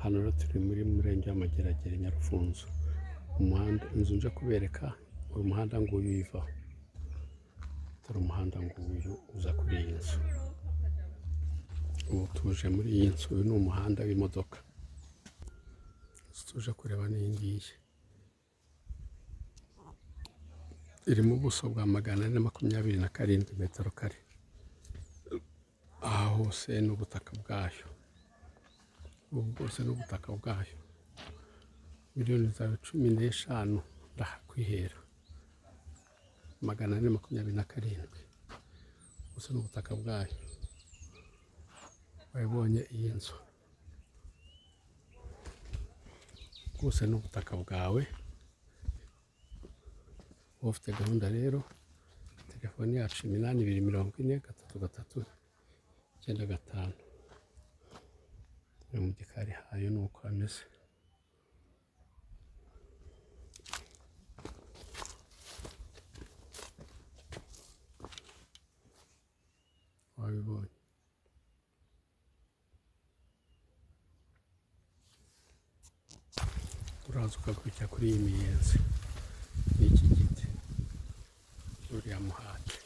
Hano rero turi muri murenge w'Amageragere Nyarufunzo, umuhanda inzu nje kubereka uyu muhanda nguyu uyivaho, dore umuhanda nguyu uza kuri iyi nzu. Ubu tuje muri iyi nzu, uyu ni umuhanda w'imodoka, tuje kureba n'iyi ngiyi iri mu buso bwa 427 metero kare. Aha hose ni ubutaka bwayo, ubu bwose ni ubutaka bwayo. Miliyoni zawe 15 ndahakwihera, 427 gusa ni ubutaka bwayo. Wabonye iyi nzu bwose ni ubutaka bwawe. Ufite gahunda rero, telefoni yacu 8240 339. Mu gikari hayo ni uko hameze. Wabibonye. Uraza ukakurikira kuri iyi miyenzi n'iki giti uriya muhate.